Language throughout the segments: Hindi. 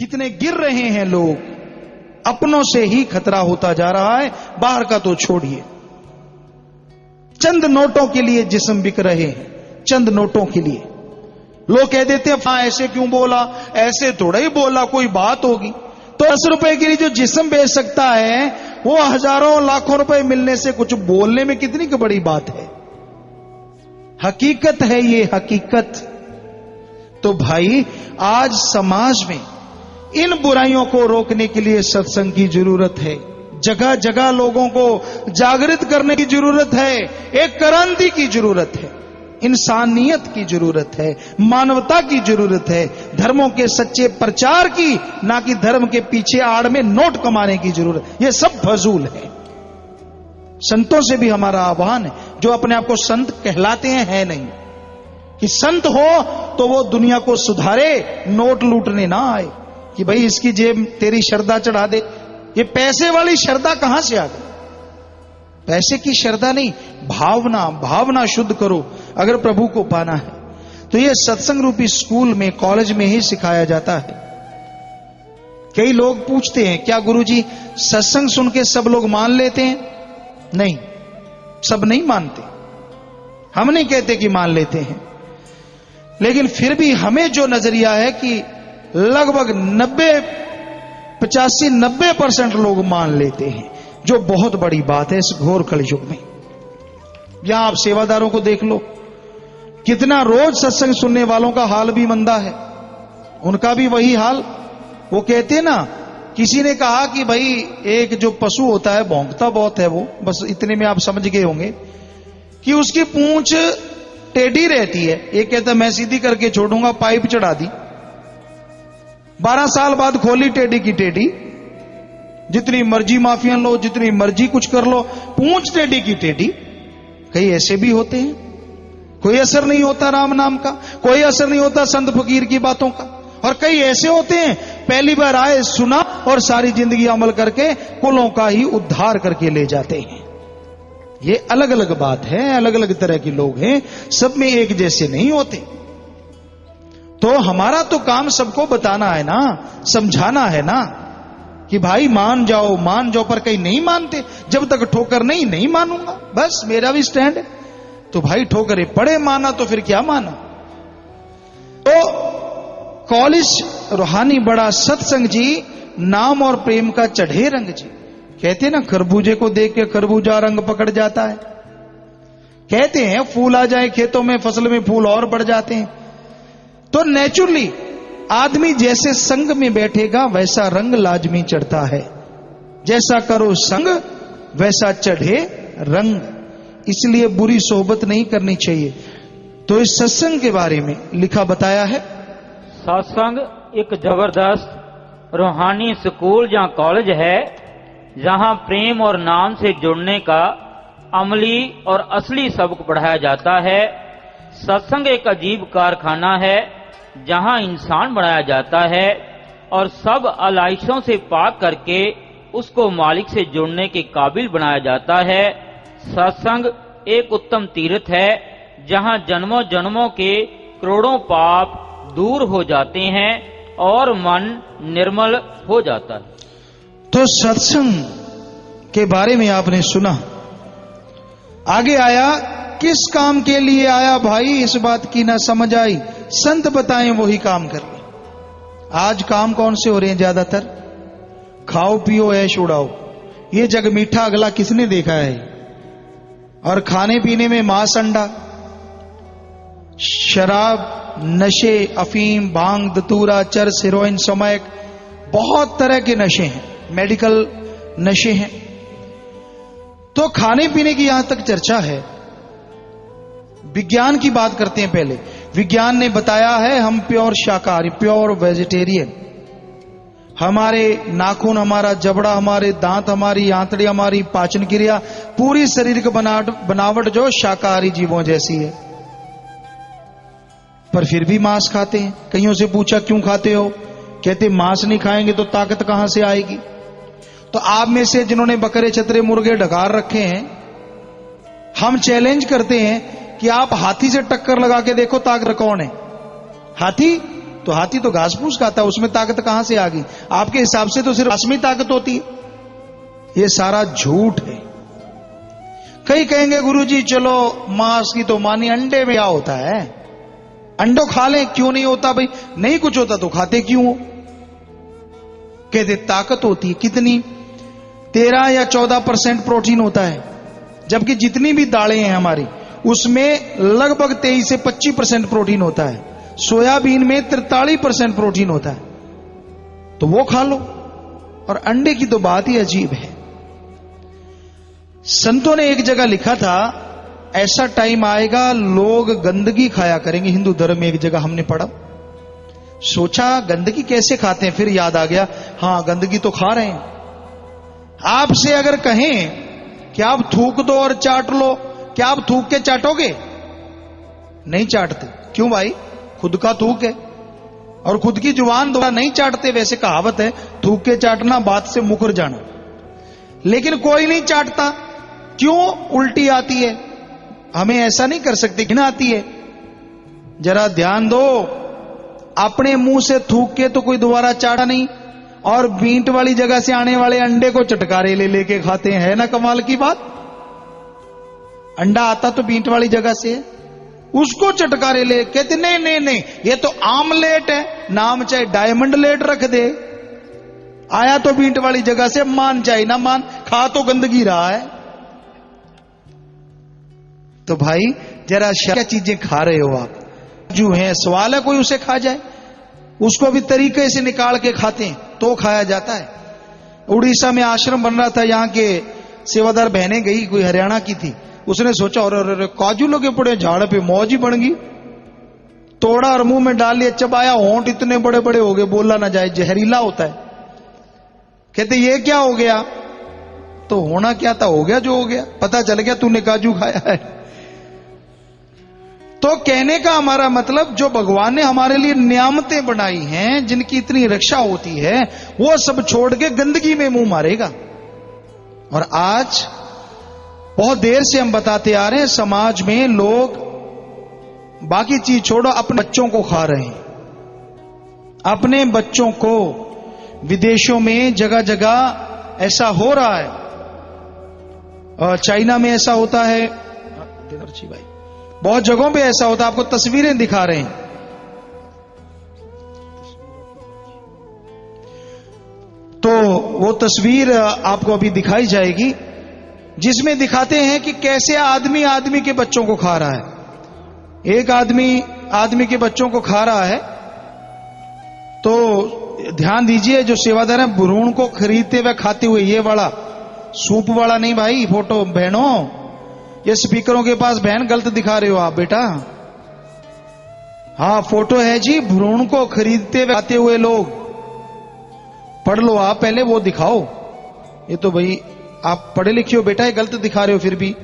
कितने गिर रहे हैं लोग, अपनों से ही खतरा होता जा रहा है, बाहर का तो छोड़िए। चंद नोटों के लिए जिस्म बिक रहे हैं, चंद नोटों के लिए। लोग कह देते हैं हाँ ऐसे क्यों बोला, ऐसे थोड़ा ही बोला, कोई बात होगी। तो 10 रुपए के लिए जो जिस्म बेच सकता है, वो हजारों लाखों रुपए मिलने से कुछ बोलने में कितनी की बड़ी बात है। हकीकत है ये, हकीकत। तो भाई आज समाज में इन बुराइयों को रोकने के लिए सत्संग की जरूरत है। जगह जगह लोगों को जागृत करने की जरूरत है, एक क्रांति की जरूरत है, इंसानियत की जरूरत है, मानवता की जरूरत है, धर्मों के सच्चे प्रचार की, ना कि धर्म के पीछे आड़ में नोट कमाने की जरूरत। ये सब फजूल है। संतों से भी हमारा आह्वान है, जो अपने आप को संत कहलाते हैं, है नहीं, कि संत हो तो वो दुनिया को सुधारे, नोट लूटने ना आए कि भाई इसकी जेब तेरी श्रद्धा चढ़ा दे। ये पैसे वाली श्रद्धा कहां से आ गई? पैसे की श्रद्धा नहीं, भावना, भावना शुद्ध करो अगर प्रभु को पाना है। तो ये सत्संग रूपी स्कूल में, कॉलेज में ही सिखाया जाता है। कई लोग पूछते हैं क्या गुरुजी सत्संग सुन के सब लोग मान लेते हैं? नहीं, सब नहीं मानते। हम नहीं कहते कि मान लेते हैं, लेकिन फिर भी हमें जो नजरिया है कि लगभग 85-90% लोग मान लेते हैं, जो बहुत बड़ी बात है इस घोर कलयुग में। यहां आप सेवादारों को देख लो, कितना रोज सत्संग सुनने वालों का हाल भी मंदा है, उनका भी वही हाल। वो कहते ना, किसी ने कहा कि भाई एक जो पशु होता है भौंकता बहुत है, वो बस इतने में आप समझ गए होंगे कि उसकी पूंछ टेढ़ी रहती है। एक कहता मैं सीधी करके छोड़ूंगा, पाइप चढ़ा दी, 12 साल बाद खोली टेढ़ी की टेढ़ी। जितनी मर्जी माफियन लो, जितनी मर्जी कुछ कर लो, पूंछ टेढ़ी की टेढ़ी। कई ऐसे भी होते हैं, कोई असर नहीं होता राम नाम का, कोई असर नहीं होता संत फकीर की बातों का। और कई ऐसे होते हैं पहली बार आए, सुना और सारी जिंदगी अमल करके कुलों का ही उद्धार करके ले जाते हैं। ये अलग अलग बात है, अलग अलग तरह के लोग हैं, सब में एक जैसे नहीं होते। तो हमारा तो काम सबको बताना है ना, समझाना है ना कि भाई मान जाओ, मान जाओ। पर कहीं नहीं मानते, जब तक ठोकर नहीं मानूंगा, बस मेरा भी स्टैंड है। तो भाई ठोकरे पड़े, माना तो फिर क्या माना। तो कॉलेज रूहानी बड़ा सत्संग जी, नाम और प्रेम का चढ़े रंग जी। कहते ना खरबूजे को देख के खरबूजा रंग पकड़ जाता है। कहते हैं फूल आ जाए खेतों में, फसल में फूल और बढ़ जाते हैं। तो नेचुरली आदमी जैसे संग में बैठेगा वैसा रंग लाजमी चढ़ता है। जैसा करो संग वैसा चढ़े रंग। इसलिए बुरी सोहबत नहीं करनी चाहिए। तो इस सत्संग के बारे में लिखा बताया है, सत्संग एक जबरदस्त रूहानी स्कूल या कॉलेज है, जहां प्रेम और नाम से जुड़ने का अमली और असली सबक पढ़ाया जाता है। सत्संग एक अजीब कारखाना है, जहां इंसान बनाया जाता है और सब आलाइशों से पाक करके उसको मालिक से जुड़ने के काबिल बनाया जाता है। सत्संग एक उत्तम तीर्थ है, जहां जन्मों जन्मों के करोड़ों पाप दूर हो जाते हैं और मन निर्मल हो जाता है। तो सत्संग के बारे में आपने सुना। आगे आया, किस काम के लिए आया भाई, इस बात की ना समझ आई, संत बताएं वही काम कर ले। आज काम कौन से हो रहे हैं ज्यादातर? खाओ पियो ऐश उड़ाओ। ये जग मीठा अगला किसने देखा है? और खाने पीने में मांस, अंडा, शराब, नशे, अफीम, भांग, दतूरा, चरस, हेरोइन, समैक, बहुत तरह के नशे हैं, मेडिकल नशे हैं। तो खाने पीने की यहां तक चर्चा है। विज्ञान की बात करते हैं। पहले विज्ञान ने बताया है हम प्योर शाकाहारी, प्योर वेजिटेरियन। हमारे नाखून, हमारा जबड़ा, हमारे दांत, हमारी आंतड़ी, हमारी पाचन क्रिया, पूरी शरीर की बनावट जो शाकाहारी जीवों जैसी है। पर फिर भी मांस खाते हैं। कईयों से पूछा क्यों खाते हो? कहते मांस नहीं खाएंगे तो ताकत कहां से आएगी। तो आप में से जिन्होंने बकरे, छतरे, मुर्गे ढकार रखे हैं, हम चैलेंज करते हैं कि आप हाथी से टक्कर लगा के देखो ताकत कौन है। हाथी तो हाथी तो घास फूस खाता है, उसमें ताकत कहां से आ गई? आपके हिसाब से तो सिर्फ घास में ताकत होती है। ये सारा झूठ है। कई कहेंगे गुरुजी चलो मांस की तो मानी, अंडे में क्या होता है? अंडो खा लें, क्यों नहीं होता भाई? नहीं कुछ होता तो खाते क्यों हो? कहते ताकत होती है। कितनी? 13 या 14% प्रोटीन होता है, जबकि जितनी भी दालें हैं हमारी उसमें लगभग 23 से 25% प्रोटीन होता है। सोयाबीन में 43% प्रोटीन होता है, तो वो खा लो। और अंडे की तो बात ही अजीब है। संतों ने एक जगह लिखा था, ऐसा टाइम आएगा लोग गंदगी खाया करेंगे। हिंदू धर्म में एक जगह हमने पढ़ा, सोचा गंदगी कैसे खाते हैं, फिर याद आ गया हां गंदगी तो खा रहे हैं। आपसे अगर कहें कि आप थूक दो और चाट लो, क्या आप थूक के चाटोगे? नहीं चाटते। क्यों भाई? खुद का थूक है और खुद की जुबान द्वारा नहीं चाटते। वैसे कहावत है थूक के चाटना बात से मुकर जाना, लेकिन कोई नहीं चाटता। क्यों? उल्टी आती है। हमें ऐसा नहीं कर सकते, घिन आती है। जरा ध्यान दो, अपने मुंह से थूक के तो कोई दोबारा चाटा नहीं, और बींट वाली जगह से आने वाले अंडे को चटकारे ले लेके खाते हैं। है ना कमाल की बात? अंडा आता तो बींट वाली जगह से, उसको चटकारे ले, कहते नहीं नहीं नहीं ये तो आमलेट है, नाम चाहे डायमंड लेट रख दे, आया तो बींट वाली जगह से, मान चाहे ना मान, खा तो गंदगी रहा है। तो भाई जरा क्या चीजें खा रहे हो आप? जो है सवाल है कोई उसे खा जाए, उसको भी तरीके से निकाल के खाते हैं तो खाया जाता है। उड़ीसा में आश्रम बन रहा था, यहां के सेवादार बहनें गई, कोई हरियाणा की थी, उसने सोचा और काजू लगे पड़े झाड़ पे, मौज ही बन गई। तोड़ा और मुंह में डाल लिया, चबाया, होंठ इतने बड़े बड़े हो गए, बोला ना जाए, जहरीला होता है। कहते ये क्या हो गया? तो होना क्या था, हो गया जो हो गया, पता चल गया तूने काजू खाया है। तो कहने का हमारा मतलब, जो भगवान ने हमारे लिए नियामतें बनाई हैं, जिनकी इतनी रक्षा होती है, वो सब छोड़ के गंदगी में मुंह मारेगा। और आज बहुत देर से हम बताते आ रहे हैं, समाज में लोग बाकी चीज छोड़ो, अपने बच्चों को खा रहे हैं। अपने बच्चों को विदेशों में जगह जगह ऐसा हो रहा है, और चाइना में ऐसा होता है, भाई बहुत जगहों पे ऐसा होता है। आपको तस्वीरें दिखा रहे हैं। तो वो तस्वीर आपको अभी दिखाई जाएगी, जिसमें दिखाते हैं कि कैसे आदमी आदमी के बच्चों को खा रहा है। एक आदमी आदमी के बच्चों को खा रहा है। तो ध्यान दीजिए, जो सेवादार है भ्रूण को खरीदते हुए खाते हुए, ये वाला सूप वाला नहीं भाई फोटो। बहनों, ये स्पीकरों के पास बहन गलत दिखा रहे हो आप बेटा। हाँ फोटो है जी, भ्रूण को खरीदते हुए खाते हुए लोग। पढ़ लो आप पहले, वो दिखाओ। ये तो भाई आप पढ़े लिखे हो बेटा, ये गलत दिखा रहे हो। फिर भी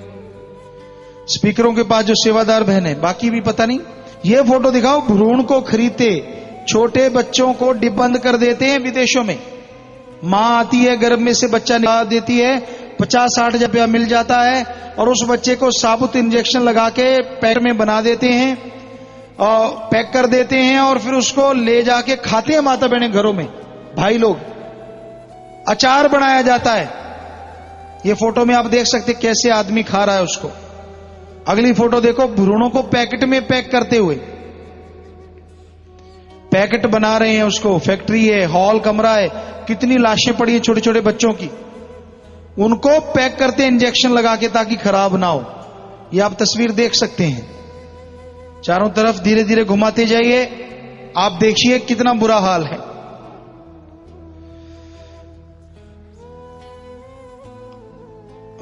स्पीकरों के पास जो सेवादार बहन है, बाकी भी पता नहीं। ये फोटो दिखाओ, भ्रूण को खरीदते छोटे बच्चों को डिब्बंद कर देते हैं विदेशों में। मां आती है, गर्भ में से बच्चा निकाल देती है, 50-60 रुपया मिल जाता है, और उस बच्चे को साबुत इंजेक्शन लगा के पैक में बना देते हैं और पैक कर देते हैं, और फिर उसको ले जाके खाते हैं माता बहनें घरों में। भाई लोग, अचार बनाया जाता है। ये फोटो में आप देख सकते कैसे आदमी खा रहा है उसको। अगली फोटो देखो, भ्रूणों को पैकेट में पैक करते हुए, पैकेट बना रहे हैं उसको। फैक्ट्री है, हॉल कमरा है, कितनी लाशें पड़ी हैं छोटे छोटे बच्चों की, उनको पैक करते हैं इंजेक्शन लगा के ताकि खराब ना हो। ये आप तस्वीर देख सकते हैं। चारों तरफ धीरे धीरे घुमाते जाइए, आप देखिए कितना बुरा हाल है।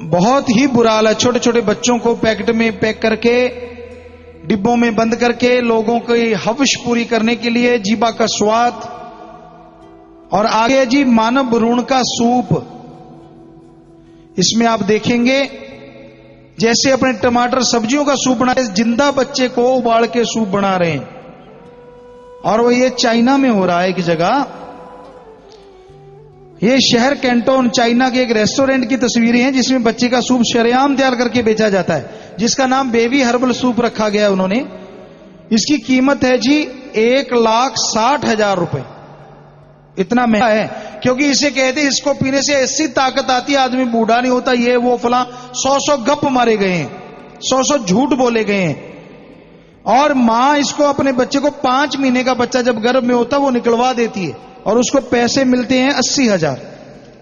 बहुत ही बुरा हाल है। छोटे छोटे बच्चों को पैकेट में पैक करके, डिब्बों में बंद करके, लोगों की हवश पूरी करने के लिए, जीवा का स्वाद। और आगे जी मानव भ्रूण का सूप। इसमें आप देखेंगे जैसे अपने टमाटर सब्जियों का सूप बना, जिंदा बच्चे को उबाल के सूप बना रहे हैं। और वो ये चाइना में हो रहा है एक जगह। ये शहर कैंटोन चाइना के एक रेस्टोरेंट की तस्वीरें हैं, जिसमें बच्चे का सूप शरेआम तैयार करके बेचा जाता है, जिसका नाम बेबी हर्बल सूप रखा गया है उन्होंने। इसकी कीमत है जी 1,60,000 रुपए। इतना महंगा है, क्योंकि इसे कहते हैं इसको पीने से ऐसी ताकत आती है, आदमी बूढ़ा नहीं होता, ये वो फला, 100 गप मारे गए हैं, 100 झूठ बोले गए हैं। और मां इसको अपने बच्चे को 5 महीने का बच्चा जब गर्भ में होता वो निकलवा देती है, और उसको पैसे मिलते हैं 80,000।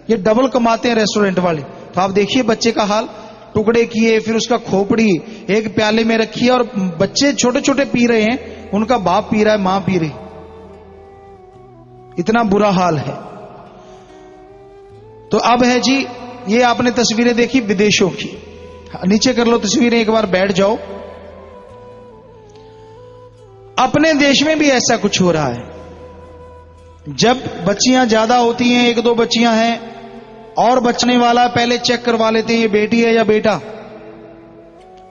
ये डबल कमाते हैं रेस्टोरेंट वाले। तो आप देखिए बच्चे का हाल, टुकड़े किए, फिर उसका खोपड़ी एक प्याले में रखी है, और बच्चे छोटे छोटे पी रहे हैं, उनका बाप पी रहा है, मां पी रही। इतना बुरा हाल है। तो अब है जी, ये आपने तस्वीरें देखी विदेशों की, नीचे कर लो तस्वीरें, एक बार बैठ जाओ। अपने देश में भी ऐसा कुछ हो रहा है। जब बच्चियां ज्यादा होती हैं, 1-2 बच्चियां हैं और बचने वाला, पहले चेक करवा लेते हैं ये बेटी है या बेटा।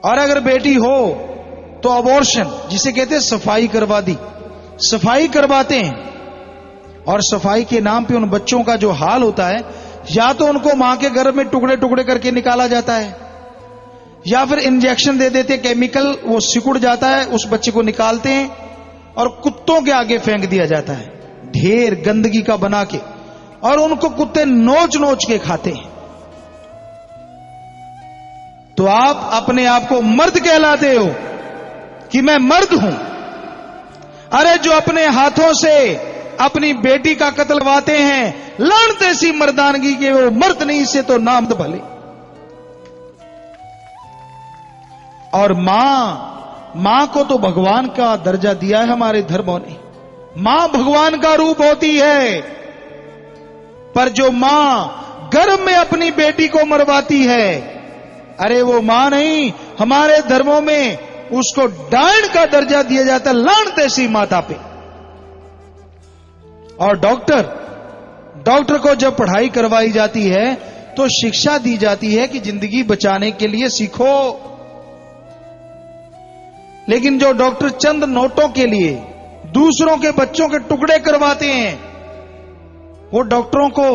और अगर बेटी हो तो अबॉर्शन, जिसे कहते हैं सफाई करवा दी, सफाई करवाते हैं। और सफाई के नाम पे उन बच्चों का जो हाल होता है, या तो उनको मां के गर्भ में टुकड़े टुकड़े करके निकाला जाता है, या फिर इंजेक्शन दे देते केमिकल, वो सिकुड़ जाता है, उस बच्चे को निकालते हैं और कुत्तों के आगे फेंक दिया जाता है, ढेर गंदगी का बना के, और उनको कुत्ते नोच नोच के खाते हैं। तो आप अपने आप को मर्द कहलाते हो कि मैं मर्द हूं। अरे जो अपने हाथों से अपनी बेटी का कत्ल करवाते हैं, लानत ऐसी मर्दानगी के, वो मर्द नहीं, से तो नाम भले। और मां को तो भगवान का दर्जा दिया है हमारे धर्मों ने। मां भगवान का रूप होती है, पर जो मां गर्भ में अपनी बेटी को मरवाती है, अरे वो मां नहीं, हमारे धर्मों में उसको डायन का दर्जा दिया जाता है, लानत ऐसी माता पे। और डॉक्टर को जब पढ़ाई करवाई जाती है तो शिक्षा दी जाती है कि जिंदगी बचाने के लिए सीखो। लेकिन जो डॉक्टर चंद नोटों के लिए दूसरों के बच्चों के टुकड़े करवाते हैं, वो डॉक्टरों को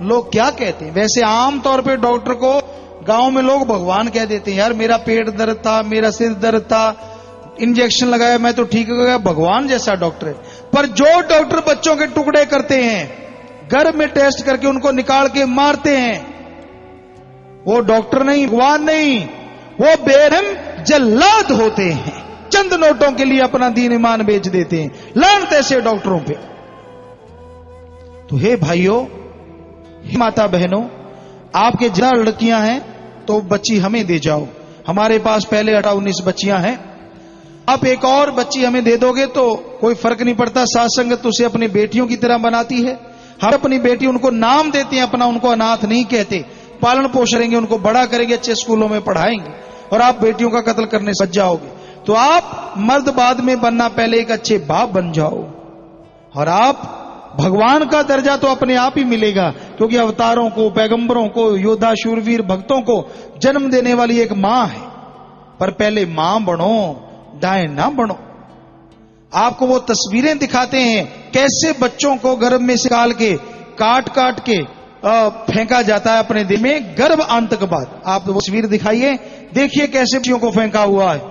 लोग क्या कहते हैं? वैसे आम तौर पे डॉक्टर को गांव में लोग भगवान कह देते हैं। यार मेरा पेट दर्द था, मेरा सिर दर्द था, इंजेक्शन लगाया मैं तो ठीक हो गया, भगवान जैसा डॉक्टर है। पर जो डॉक्टर बच्चों के टुकड़े करते हैं, गर्भ में टेस्ट करके उनको निकाल के मारते हैं, वो डॉक्टर नहीं, भगवान नहीं, वो बेरहम जल्लाद होते हैं। चंद नोटों के लिए अपना दीन ईमान बेच देते हैं। लानत ऐसे डॉक्टरों पे। तो हे भाइयों, हे माता बहनों, आपके ज्यादा लड़कियां हैं तो बच्ची हमें दे जाओ। हमारे पास पहले 18-19 बच्चियां हैं, आप एक और बच्ची हमें दे दोगे तो कोई फर्क नहीं पड़ता। साथ संगत उसे अपनी बेटियों की तरह बनाती है। हम अपनी बेटी उनको नाम देते हैं अपना, उनको अनाथ नहीं कहते। पालन पोषेंगे, उनको बड़ा करेंगे, अच्छे स्कूलों में पढ़ाएंगे, और आप बेटियों का कत्ल करने से बच जाओगे। तो आप मर्द बाद में बनना, पहले एक अच्छे बाप बन जाओ, और आप भगवान का दर्जा तो अपने आप ही मिलेगा, क्योंकि अवतारों को, पैगंबरों को, योद्धा शूरवीर भक्तों को जन्म देने वाली एक मां है। पर पहले मां बनो, डायन ना बनो। आपको वो तस्वीरें दिखाते हैं कैसे बच्चों को गर्भ में से निकाल के काट काट के फेंका जाता है अपने दिल में गर्भ आंतक बाद। आप वो तस्वीर दिखाइए, देखिए कैसे बच्चियों को फेंका हुआ है।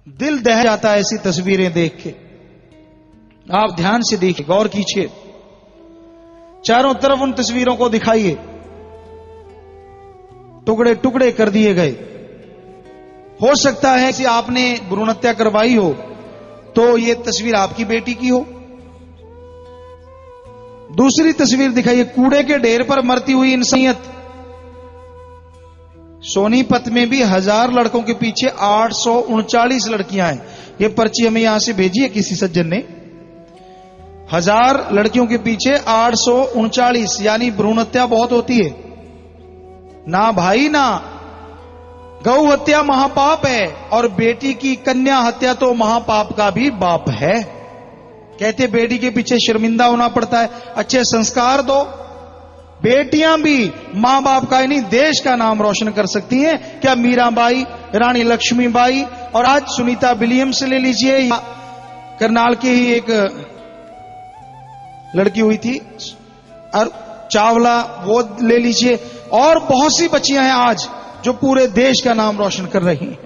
दिल दह जाता है ऐसी तस्वीरें देख के। आप ध्यान से देखिए, गौर कीजिए, चारों तरफ उन तस्वीरों को दिखाइए, टुकड़े टुकड़े कर दिए गए। हो सकता है कि आपने भ्रूण हत्या करवाई हो तो ये तस्वीर आपकी बेटी की हो। दूसरी तस्वीर दिखाइए, कूड़े के ढेर पर मरती हुई इंसानियत। सोनीपत में भी 1000 लड़कों के पीछे 839 लड़कियां हैं। ये पर्ची हमें यहां से भेजी है किसी सज्जन ने। 1000 लड़कियों के पीछे 839, यानी भ्रूण हत्या बहुत होती है ना भाई ना। गौ हत्या महापाप है, और बेटी की कन्या हत्या तो महापाप का भी बाप है। कहते बेटी के पीछे शर्मिंदा होना पड़ता है, अच्छे संस्कार दो। बेटियां भी मां बाप का ही नहीं, देश का नाम रोशन कर सकती हैं। क्या मीराबाई, रानी लक्ष्मीबाई, और आज सुनीता विलियम्स ले लीजिए, या करनाल की ही एक लड़की हुई थी और चावला, वो ले लीजिए, और बहुत सी बच्चियां हैं आज जो पूरे देश का नाम रोशन कर रही हैं।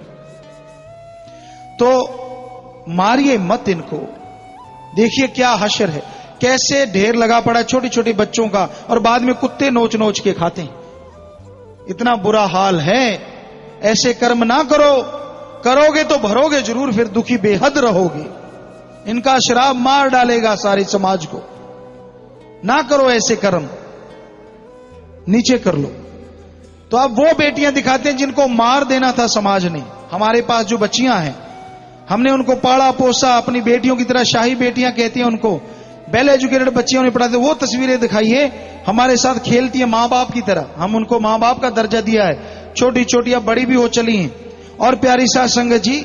तो मारिए मत इनको। देखिए क्या हश्र है, कैसे ढेर लगा पड़ा छोटे छोटे बच्चों का, और बाद में कुत्ते नोच नोच के खाते हैं। इतना बुरा हाल है। ऐसे कर्म ना करो, करोगे तो भरोगे जरूर, फिर दुखी बेहद रहोगे। इनका श्राप मार डालेगा सारे समाज को। ना करो ऐसे कर्म, नीचे कर लो। तो अब वो बेटियां दिखाते हैं जिनको मार देना था समाज ने। हमारे पास जो बच्चियां हैं, हमने उनको पाला पोसा, अपनी बेटियों की तरह शाही बेटियां कहती हैं उनको, वेल एजुकेटेड बच्चियों ने पढ़ाते। वो तस्वीरें दिखाइए, हमारे साथ खेलती है मां बाप की तरह। हम उनको मां बाप का दर्जा दिया है, छोटी छोटी अब बड़ी भी हो चली हैं। और प्यारी साध संगत जी,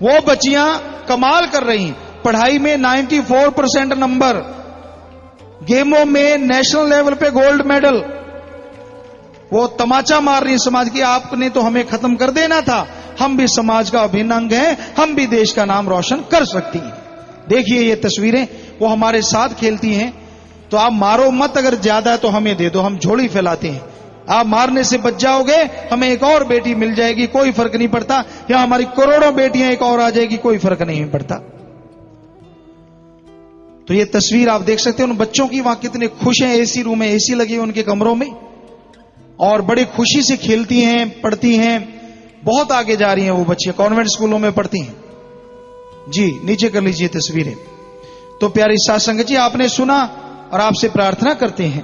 वो बच्चियां कमाल कर रही हैं। पढ़ाई में 94% नंबर, गेमों में नेशनल लेवल पे गोल्ड मेडल। वो तमाचा मार रही है समाज की, आपने तो हमें खत्म कर देना था, हम भी समाज का अभिन्न अंग हैं, हम भी देश का नाम रोशन कर सकती हैं। देखिए ये तस्वीरें, वो हमारे साथ खेलती हैं। तो आप मारो मत, अगर ज्यादा है तो हमें दे दो, हम झोली फैलाते हैं। आप मारने से बच जाओगे, हमें एक और बेटी मिल जाएगी, कोई फर्क नहीं पड़ता। या हमारी करोड़ों बेटियां एक और आ जाएगी, कोई फर्क नहीं पड़ता। तो ये तस्वीर आप देख सकते हैं उन बच्चों की, वहां कितने खुश हैं। एसी रूम में एसी लगी है उनके कमरों में, और बड़ी खुशी से खेलती हैं, पढ़ती हैं। बहुत आगे जा रही हैं वो बच्चियां, कॉन्वेंट स्कूलों में पढ़ती हैं। जी नीचे कर लीजिए तस्वीरें। तो प्यारी साध संगत जी, आपने सुना, और आपसे प्रार्थना करते हैं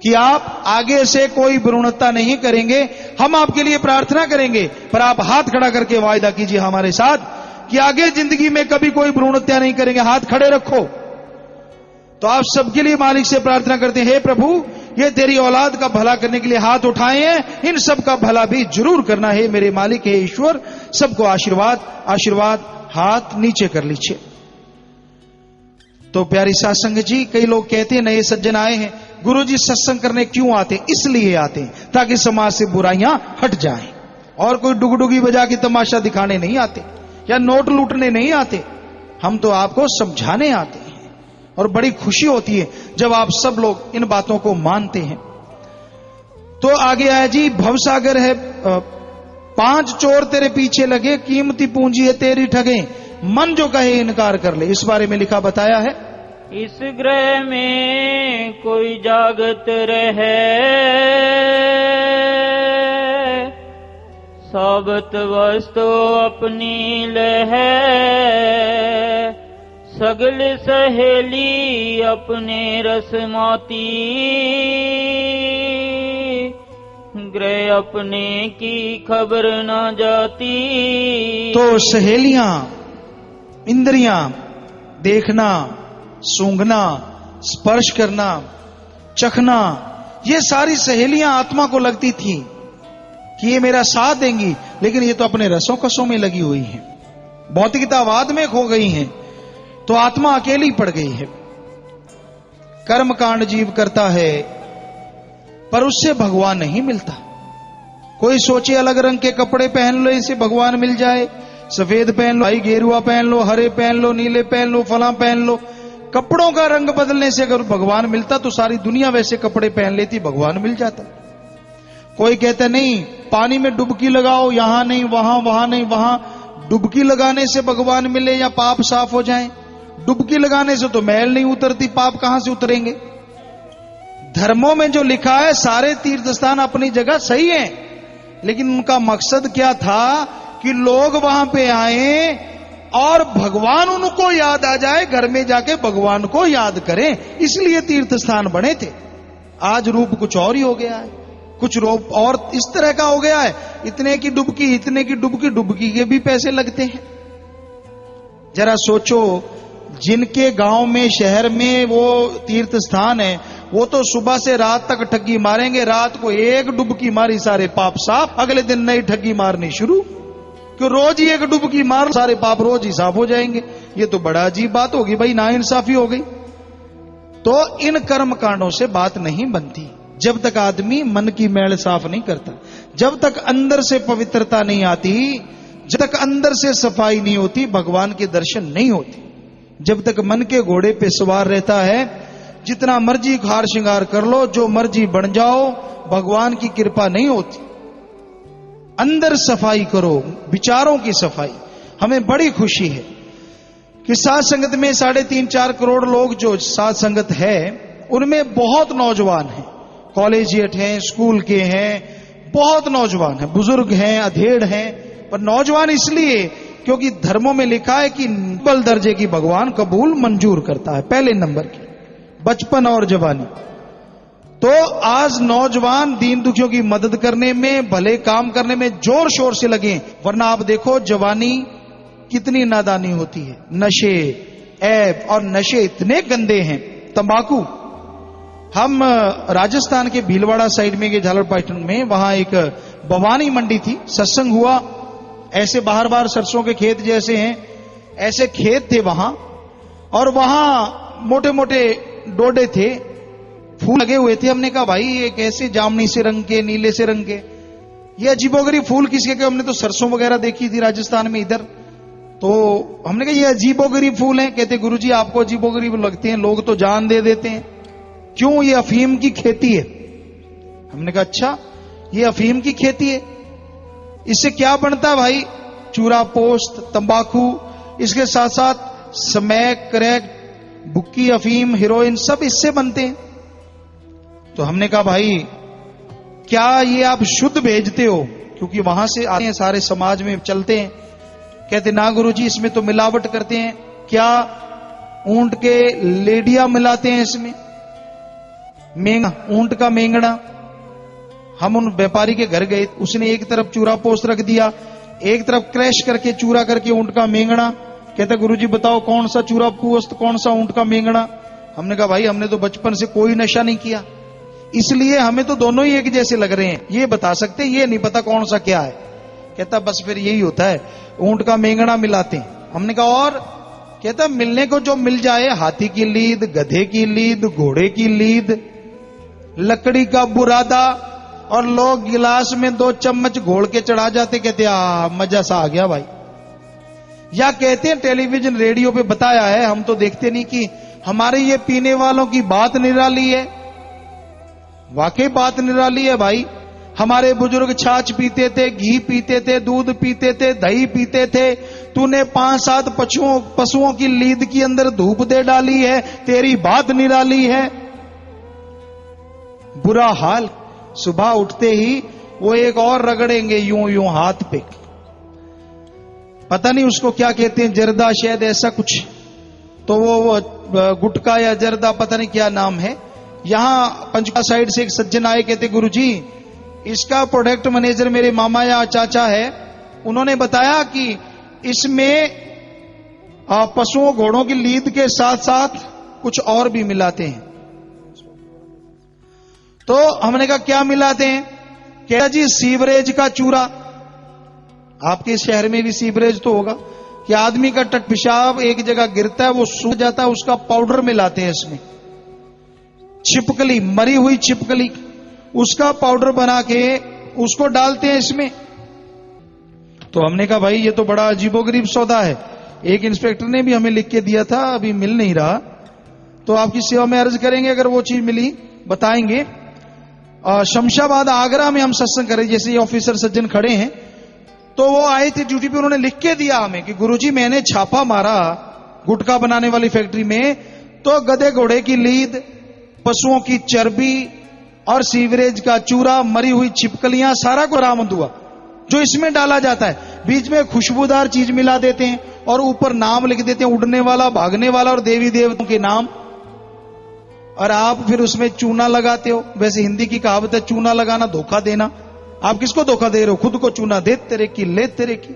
कि आप आगे से कोई भ्रूणहत्या नहीं करेंगे। हम आपके लिए प्रार्थना करेंगे, पर आप हाथ खड़ा करके वायदा कीजिए हमारे साथ कि आगे जिंदगी में कभी कोई भ्रूणहत्या नहीं करेंगे। हाथ खड़े रखो। तो आप सबके लिए मालिक से प्रार्थना करते हैं, हे प्रभु, ये तेरी औलाद का भला करने के लिए हाथ उठाए हैं, इन सब का भला भी जरूर करना है मेरे मालिक, हे ईश्वर। सबको आशीर्वाद आशीर्वाद। हाथ नीचे कर लीजिए। तो प्यारी साध संगत जी, कई लोग कहते हैं नए सज्जन आए हैं, गुरुजी सत्संग करने क्यों आते हैं? इसलिए आते हैं ताकि समाज से बुराइयां हट जाएं। और कोई डुगडुगी बजा के तमाशा दिखाने नहीं आते, या नोट लूटने नहीं आते। हम तो आपको समझाने आते हैं। और बड़ी खुशी होती है जब आप सब लोग इन बातों को मानते हैं। तो आगे आया जी, भवसागर है, 5 चोर तेरे पीछे लगे, कीमती पूंजी है तेरी ठगे, मन जो कहे इनकार कर ले। इस बारे में लिखा बताया है, इस ग्रह में कोई जागत रहे, साबत वस्तु अपनी लहे, सगल सहेली अपने रसमाती, ग्रह अपने की खबर न जाती। तो सहेलियां, इंद्रियां, देखना, सूंघना, स्पर्श करना, चखना, ये सारी सहेलियां आत्मा को लगती थी कि ये मेरा साथ देंगी, लेकिन ये तो अपने रसों कसों में लगी हुई हैं, भौतिकतावाद में खो गई हैं। तो आत्मा अकेली पड़ गई है। कर्म कांड जीव करता है, पर उससे भगवान नहीं मिलता। कोई सोचे अलग रंग के कपड़े पहन लो, इसे भगवान मिल जाए, सफेद पहन लो, भाई गेरुआ पहन लो, हरे पहन लो, नीले पहन लो, फला पहन लो। कपड़ों का रंग बदलने से अगर भगवान मिलता तो सारी दुनिया वैसे कपड़े पहन लेती, भगवान मिल जाता। कोई कहता नहीं पानी में डुबकी लगाओ, यहां नहीं वहां, वहां नहीं वहां। डुबकी लगाने से भगवान मिले या पाप साफ हो जाए? डुबकी लगाने से तो मैल नहीं उतरती, पाप कहां से उतरेंगे? धर्मों में जो लिखा है, सारे तीर्थ स्थान अपनी जगह सही है, लेकिन उनका मकसद क्या था कि लोग वहां पे आए और भगवान उनको याद आ जाए, घर में जाके भगवान को याद करें, इसलिए तीर्थ स्थान बने थे। आज रूप कुछ और ही हो गया है, कुछ रूप और इस तरह का हो गया है। इतने की डुबकी, इतने की डुबकी, डुबकी के भी पैसे लगते हैं। जरा सोचो, जिनके गांव में, शहर में वो तीर्थ स्थान है, वो तो सुबह से रात तक ठगी मारेंगे, रात को एक डुबकी मारी सारे पाप साफ, अगले दिन नई ठगी मारनी शुरू, कि रोज ही एक डुबकी मार, सारे पाप रोज ही साफ हो जाएंगे। ये तो बड़ा अजीब बात होगी भाई, नाइंसाफी हो गई। तो इन कर्म कांडों से बात नहीं बनती जब तक आदमी मन की मैल साफ नहीं करता, जब तक अंदर से पवित्रता नहीं आती, जब तक अंदर से सफाई नहीं होती, भगवान के दर्शन नहीं होते। जब तक मन के घोड़े पे सवार रहता है, जितना मर्जी हार श्रृंगार कर लो, जो मर्जी बन जाओ, भगवान की कृपा नहीं होती। अंदर सफाई करो, विचारों की सफाई। हमें बड़ी खुशी है कि साध संगत में 3.5-4 करोड़ लोग जो साध संगत है उनमें बहुत नौजवान हैं, कॉलेजिएट हैं, स्कूल के हैं, बहुत नौजवान हैं, बुजुर्ग हैं, अधेड़ हैं। पर नौजवान इसलिए क्योंकि धर्मों में लिखा है कि बल दर्जे की भगवान कबूल मंजूर करता है, पहले नंबर की बचपन और जवानी। तो आज नौजवान दीन दुखियों की मदद करने में, भले काम करने में जोर शोर से लगे, वरना आप देखो जवानी कितनी नादानी होती है। नशे, ऐब और नशे इतने गंदे हैं। तंबाकू, हम राजस्थान के भीलवाड़ा साइड में के झालरपाटन में, वहां एक बवानी मंडी थी, सत्संग हुआ। ऐसे बाहर बाहर सरसों के खेत जैसे हैं, ऐसे खेत थे वहां, और वहां मोटे मोटे डोडे थे, फूल लगे हुए थे। हमने कहा भाई ये कैसे जामनी से रंग के, नीले से रंग के, ये अजीबोगरीब फूल किसके के? हमने तो सरसों वगैरह देखी थी राजस्थान में इधर, तो हमने कहा ये अजीबोगरीब फूल हैं। कहते गुरुजी आपको अजीबोगरीब लगते हैं, लोग तो जान दे देते हैं। क्यों? ये अफीम की खेती है। हमने कहा अच्छा, ये अफीम की खेती है, इससे क्या बनता है भाई? चूरा पोस्त, तंबाकू, इसके साथ साथ स्मैक, क्रैक, बुक्की, अफीम, हीरोइन, सब इससे बनते हैं। तो हमने कहा भाई क्या ये आप शुद्ध भेजते हो? क्योंकि वहां से आते हैं, सारे समाज में चलते हैं। कहते ना गुरुजी इसमें तो मिलावट करते हैं। क्या? ऊंट के लेडिया मिलाते हैं इसमें, मेंगा, ऊंट का मेंगना। हम उन व्यापारी के घर गए, उसने एक तरफ चूरा पोस्त रख दिया, एक तरफ क्रैश करके चूरा करके ऊंट का मेंगना। कहता गुरुजी बताओ कौन सा चूरा पोस्त, कौन सा ऊंट का मेंगना? हमने कहा भाई हमने तो बचपन से कोई नशा नहीं किया, इसलिए हमें तो दोनों ही एक जैसे लग रहे हैं, ये बता सकते, ये नहीं पता कौन सा क्या है। कहता बस फिर यही होता है, ऊंट का मेंगना मिलाते हैं। हमने कहा और? कहता मिलने को जो मिल जाए, हाथी की लीद, गधे की लीद, घोड़े की लीद, लकड़ी का बुरादा, और लोग गिलास में 2 चम्मच घोल के चढ़ा जाते। कहते मजा सा आ गया भाई। या कहते हैं टेलीविजन रेडियो पे बताया है, हम तो देखते नहीं, कि हमारे ये पीने वालों की बात निराली है। वाकई बात निराली है भाई। हमारे बुजुर्ग छाछ पीते थे, घी पीते थे, दूध पीते थे, दही पीते थे। तूने 5-7 पशुओं की लीद के अंदर धूप दे डाली है, तेरी बात निराली है। बुरा हाल। सुबह उठते ही वो एक और रगड़ेंगे यूं यूं हाथ पे, पता नहीं उसको क्या कहते हैं, जर्दा शायद ऐसा कुछ, तो वो गुटका या जर्दा, पता नहीं क्या नाम है। यहां पंचकुला साइड से एक सज्जन आए, कहते गुरुजी इसका प्रोडक्ट मैनेजर मेरे मामा या चाचा है, उन्होंने बताया कि इसमें पशुओं घोड़ों की लीद के साथ साथ कुछ और भी मिलाते हैं। तो हमने कहा क्या मिलाते हैं? क्या जी सीवरेज का चूरा। आपके शहर में भी सीवरेज तो होगा, कि आदमी का टट पेशाब एक जगह गिरता है, वो सूख जाता है, उसका पाउडर मिलाते हैं इसमें। छिपकली, मरी हुई छिपकली, उसका पाउडर बना के उसको डालते हैं इसमें। तो हमने कहा भाई ये तो बड़ा अजीबोगरीब सौदा है। एक इंस्पेक्टर ने भी हमें लिख के दिया था, अभी मिल नहीं रहा, तो आपकी सेवा में अर्ज करेंगे, अगर वो चीज मिली बताएंगे। शमशाबाद, आगरा में हम सत्संग करें, जैसे ये ऑफिसर सज्जन खड़े हैं, तो वो आए थे ड्यूटी पे, उन्होंने लिख के दिया हमें कि गुरुजी मैंने छापा मारा गुटखा बनाने वाली फैक्ट्री में, तो गधे घोड़े की लीद, पशुओं की चर्बी और सीवरेज का चूरा, मरी हुई छिपकलियां, सारा को बरामद हुआ जो इसमें डाला जाता है। बीच में खुशबूदार चीज मिला देते हैं और ऊपर नाम लिख देते हैं, उड़ने वाला, भागने वाला और देवी देवताओं के नाम, और आप फिर उसमें चूना लगाते हो। वैसे हिंदी की कहावत है चूना लगाना धोखा देना। आप किसको धोखा दे रहे हो? खुद को चूना दे तेरे की, ले तेरे की,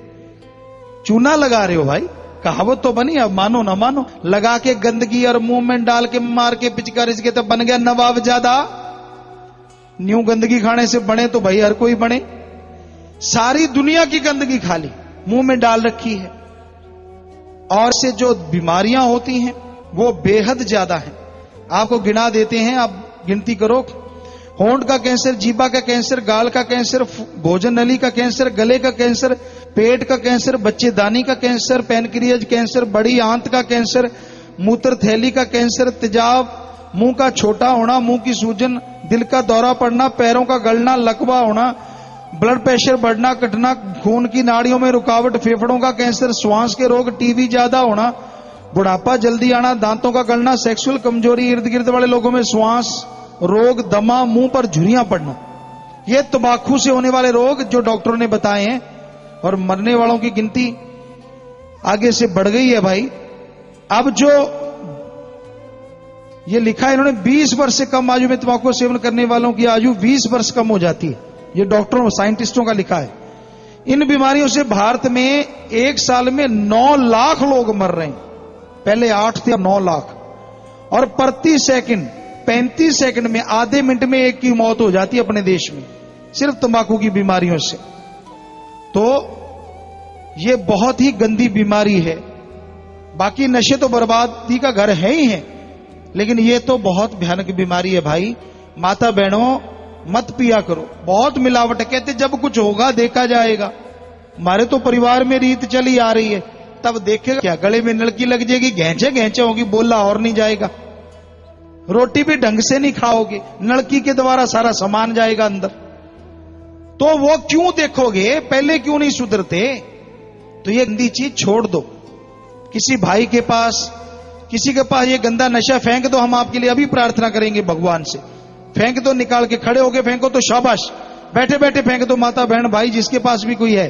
चूना लगा रहे हो भाई। कहावत तो बनी, अब मानो ना मानो। लगा के गंदगी और मुंह में डाल के मार के पिचकारी के, तो बन गया नवाब ज्यादा। न्यू गंदगी खाने से बने तो भाई हर कोई बने। सारी दुनिया की गंदगी खाली मुंह में डाल रखी है, और से जो बीमारियां होती हैं वो बेहद ज्यादा हैं। आपको गिना देते हैं, आप गिनती करो। होंठ का कैंसर, जीभा का कैंसर, गाल का कैंसर, भोजन नली का कैंसर, गले का कैंसर, पेट का कैंसर, बच्चेदानी का कैंसर, पैनक्रियाज कैंसर, बड़ी आंत का कैंसर, मूत्र थैली का कैंसर, तेजाब, मुंह का छोटा होना, मुंह की सूजन, दिल का दौरा पड़ना, पैरों का गलना, लकवा होना, ब्लड प्रेशर बढ़ना घटना, खून की नाड़ियों में रुकावट, फेफड़ों का कैंसर, श्वास के रोग, टीबी ज्यादा होना, बुढ़ापा जल्दी आना, दांतों का गलना, सेक्सुअल कमजोरी, इर्द गिर्द वाले लोगों में श्वास रोग, दमा, मुंह पर झुर्रियां पड़ना, ये तंबाकू से होने वाले रोग जो डॉक्टरों ने बताए हैं। और मरने वालों की गिनती आगे से बढ़ गई है भाई। अब जो ये लिखा है इन्होंने, 20 वर्ष से कम आयु में तंबाकू सेवन करने वालों की आयु 20 वर्ष कम हो जाती है। ये डॉक्टरों साइंटिस्टों का लिखा है। इन बीमारियों से भारत में एक साल में 9 लाख लोग मर रहे हैं। पहले 8 थे, अब 9 लाख। और प्रति सेकंड 35 सेकंड में, आधे मिनट में एक की मौत हो जाती है अपने देश में, सिर्फ तंबाकू की बीमारियों से। तो ये बहुत ही गंदी बीमारी है। बाकी नशे तो बर्बादी का घर है ही है, लेकिन ये तो बहुत भयानक बीमारी है भाई। माता बहनों, मत पिया करो, बहुत मिलावट है। कहते जब कुछ होगा देखा जाएगा। हमारे तो परिवार में रीत चली आ रही है, तब देखेगा क्या, गले में नलकी लग जाएगी, घेंचे घेंचे होगी, बोला और नहीं जाएगा, रोटी भी ढंग से नहीं खाओगे, नलकी के द्वारा सारा सामान जाएगा अंदर। तो वो क्यों देखोगे, पहले क्यों नहीं सुधरते? तो ये गंदी चीज छोड़ दो। किसी भाई के पास, किसी के पास ये गंदा नशा फेंक दो, हम आपके लिए अभी प्रार्थना करेंगे भगवान से। फेंक दो, निकाल के खड़े होके फेंको तो शाबाश, बैठे बैठे फेंक दो। माता बहन भाई जिसके पास भी कोई है,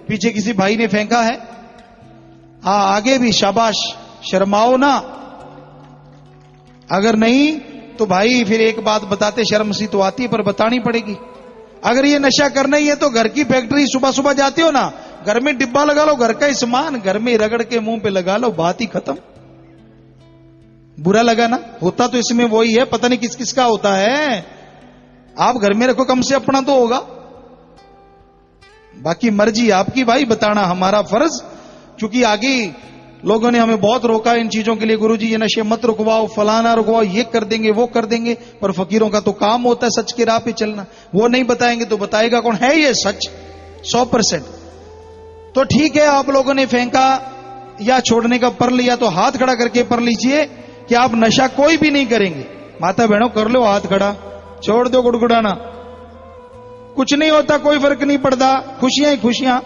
पीछे किसी भाई ने फेंका है, आगे भी शाबाश, शर्माओ ना। अगर नहीं तो भाई फिर एक बात बताते, शर्म सी तो आती है पर बतानी पड़ेगी। अगर ये नशा करना ही है तो घर की फैक्ट्री, सुबह सुबह जाते हो ना, घर में डिब्बा लगा लो, घर का ही सामान घर में रगड़ के मुंह पे लगा लो, बात ही खत्म। बुरा लगा ना? होता तो इसमें वही है, पता नहीं किस किस का होता है। आप घर में रखो, कम से अपना तो होगा। बाकी मर्जी आपकी भाई, बताना हमारा फर्ज। क्योंकि आगे लोगों ने हमें बहुत रोका इन चीजों के लिए, गुरुजी ये नशे मत रुकवाओ, फलाना रुकवाओ, ये कर देंगे वो कर देंगे। पर फकीरों का तो काम होता है सच के राह पे चलना। वो नहीं बताएंगे तो बताएगा कौन? है ये सच 100%। तो ठीक है, आप लोगों ने फेंका या छोड़ने का पर लिया तो हाथ खड़ा करके पर लीजिए कि आप नशा कोई भी नहीं करेंगे। माता बहनों कर लो हाथ खड़ा, छोड़ दो गुड़गुड़ाना, कुछ नहीं होता, कोई फर्क नहीं पड़ता, खुशियां ही खुशियां।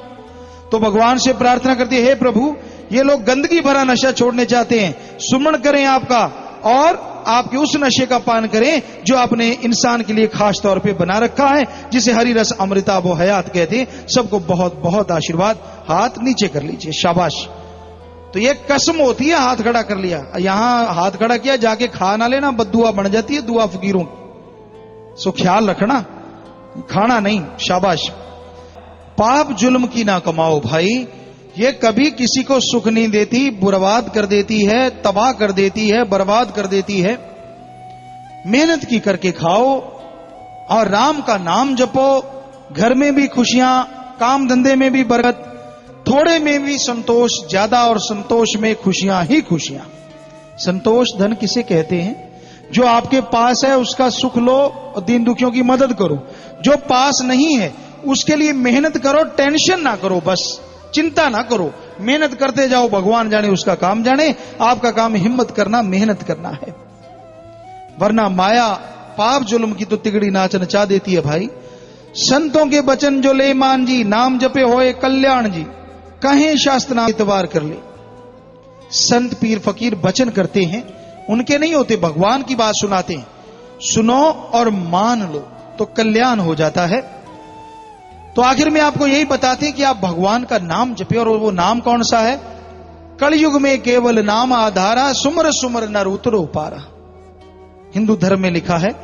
तो भगवान से प्रार्थना करती है, हे प्रभु ये लोग गंदगी भरा नशा छोड़ने चाहते हैं, सुमन करें आपका और आपके उस नशे का पान करें जो आपने इंसान के लिए खास तौर पे बना रखा है, जिसे हरी रस अमृता वो हयात कहते हैं। सबको बहुत बहुत आशीर्वाद। हाथ नीचे कर लीजिए, शाबाश। तो ये कसम होती है, हाथ खड़ा कर लिया, यहां हाथ खड़ा किया, जाके खा ना लेना, बद्दुआ बन जाती है, दुआ फकीरों की। सो ख्याल रखना, खाना नहीं, शाबाश। पाप जुल्म की ना कमाओ भाई, ये कभी किसी को सुख नहीं देती, बर्बाद कर देती है, तबाह कर देती है, बर्बाद कर देती है। मेहनत की करके खाओ और राम का नाम जपो। घर में भी खुशियां, काम धंधे में भी बरकत, थोड़े में भी संतोष, ज्यादा और संतोष में खुशियां ही खुशियां। संतोष धन किसे कहते हैं? जो आपके पास है उसका सुख लो और दीन दुखियों की मदद करो। जो पास नहीं है उसके लिए मेहनत करो, टेंशन ना करो, बस चिंता ना करो, मेहनत करते जाओ, भगवान जाने उसका काम जाने। आपका काम हिम्मत करना, मेहनत करना है। वरना माया पाप जुल्म की तो तिगड़ी नाच नचा देती है भाई। संतों के वचन जो ले मान जी, नाम जपे होए कल्याण जी, कहें शास्त्र नाम इतवार कर ले। संत पीर फकीर वचन करते हैं, उनके नहीं होते, भगवान की बात सुनाते हैं। सुनो और मान लो तो कल्याण हो जाता है। तो आखिर में आपको यही बताते हैं कि आप भगवान का नाम जपे। और वो नाम कौन सा है? कलयुग में केवल नाम आधारा, सुमर सुमर नर उतरो पारा। हिंदू धर्म में लिखा है,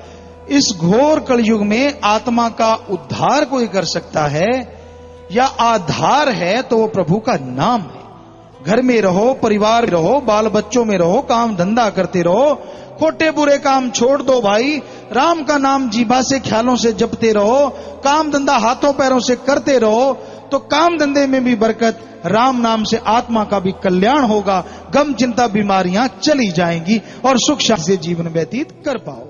इस घोर कलयुग में आत्मा का उद्धार कोई कर सकता है या आधार है तो वो प्रभु का नाम है। घर में रहो, परिवार में रहो, बाल बच्चों में रहो, काम धंधा करते रहो, खोटे बुरे काम छोड़ दो भाई। राम का नाम जीभा से, ख्यालों से जपते रहो, काम धंधा हाथों पैरों से करते रहो, तो काम धंधे में भी बरकत, राम नाम से आत्मा का भी कल्याण होगा। गम चिंता बीमारियां चली जाएंगी और सुख शांति से जीवन व्यतीत कर पाओ।